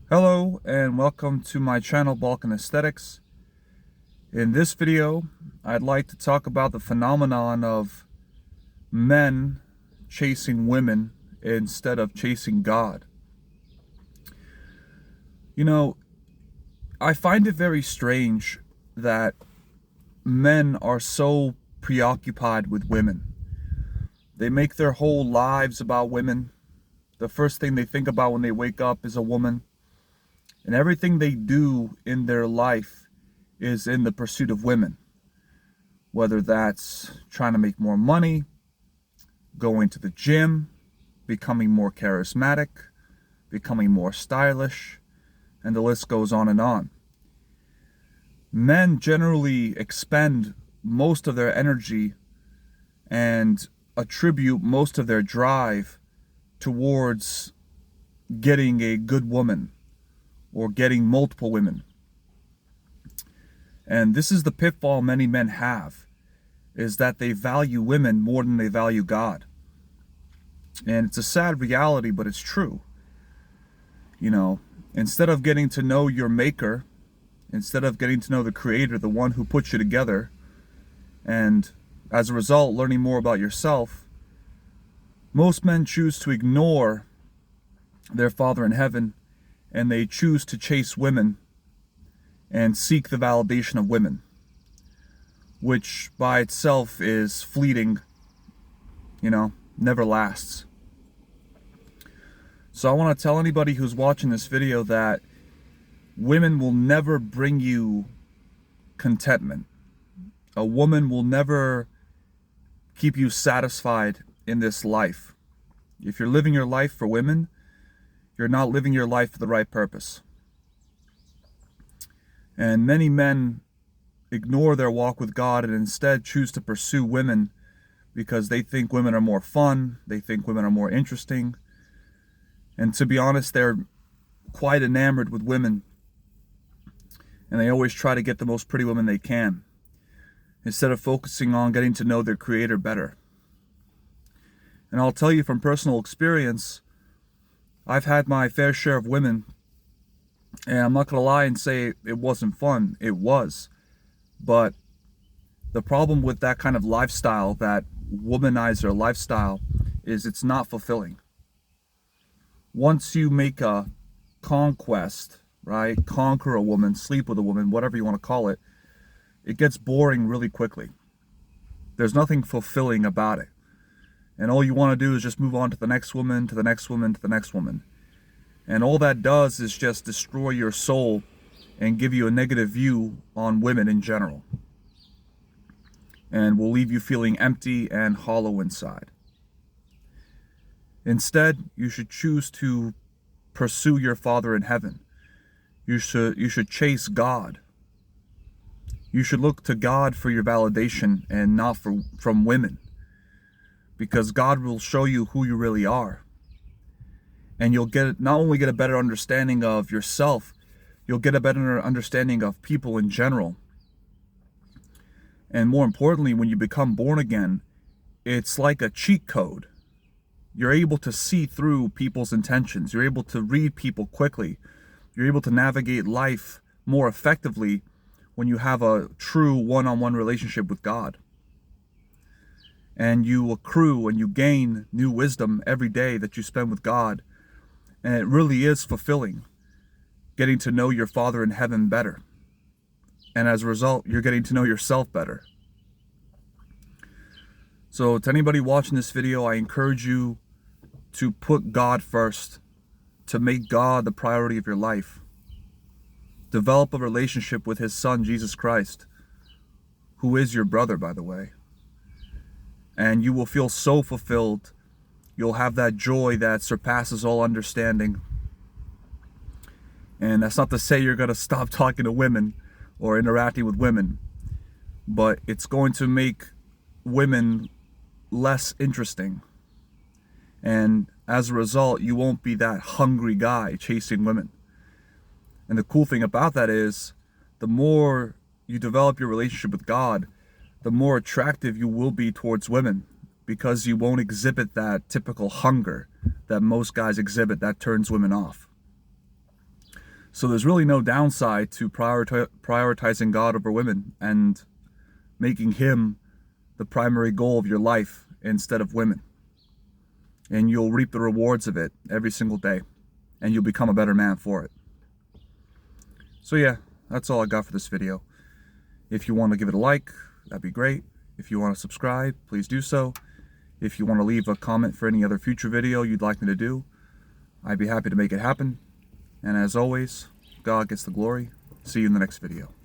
Hello and welcome to my channel Balkan Aesthetics. In this video, I'd like to talk about the phenomenon of men chasing women instead of chasing God. You know, I find it very strange that men are so preoccupied with women. They make their whole lives about women. The first thing they think about when they wake up is a woman. And everything they do in their life is in the pursuit of women. Whether that's trying to make more money, going to the gym, becoming more charismatic, becoming more stylish, and the list goes on and on. Men generally expend most of their energy and attribute most of their drive towards getting a good woman or getting multiple women. And this is the pitfall many men have, is that they value women more than they value God. And it's a sad reality, but it's true. You know, instead of getting to know your maker, instead of getting to know the creator, the one who put you together, and as a result, learning more about yourself, most men choose to ignore their Father in heaven, and they choose to chase women and seek the validation of women, which by itself is fleeting, never lasts. So I want to tell anybody who's watching this video that women will never bring you contentment. A woman will never keep you satisfied in this life. If you're living your life for women, you're not living your life for the right purpose. And many men ignore their walk with God and instead choose to pursue women because they think women are more fun, they think women are more interesting. And to be honest, they're quite enamored with women. And they always try to get the most pretty women they can, instead of focusing on getting to know their creator better. And I'll tell you from personal experience, I've had my fair share of women, and I'm not going to lie and say it wasn't fun. It was. But the problem with that kind of lifestyle, that womanizer lifestyle, is it's not fulfilling. Once you make a conquest, right, conquer a woman, sleep with a woman, whatever you want to call it, it gets boring really quickly. There's nothing fulfilling about it. And all you want to do is just move on to the next woman, to the next woman, to the next woman. And all that does is just destroy your soul and give you a negative view on women in general. And will leave you feeling empty and hollow inside. Instead, you should choose to pursue your Father in heaven. You should chase God. You should look to God for your validation and not from women. Because God will show you who you really are. And you'll not only get a better understanding of yourself, you'll get a better understanding of people in general. And more importantly, when you become born again, it's like a cheat code. You're able to see through people's intentions. You're able to read people quickly. You're able to navigate life more effectively when you have a true one-on-one relationship with God. And you accrue and you gain new wisdom every day that you spend with God. And it really is fulfilling, getting to know your Father in heaven better. And as a result, you're getting to know yourself better. So to anybody watching this video, I encourage you to put God first, to make God the priority of your life. Develop a relationship with His Son, Jesus Christ, who is your brother, by the way. And you will feel so fulfilled. You'll have that joy that surpasses all understanding. And that's not to say you're going to stop talking to women or interacting with women, but it's going to make women less interesting. And as a result, you won't be that hungry guy chasing women. And the cool thing about that is, the more you develop your relationship with God, the more attractive you will be towards women, because you won't exhibit that typical hunger that most guys exhibit that turns women off. So there's really no downside to prioritizing God over women and making Him the primary goal of your life instead of women. And you'll reap the rewards of it every single day, and you'll become a better man for it. So yeah, that's all I got for this video. If you want to give it a like, that'd be great. If you want to subscribe, please do so. If you want to leave a comment for any other future video you'd like me to do, I'd be happy to make it happen. And as always, God gets the glory. See you in the next video.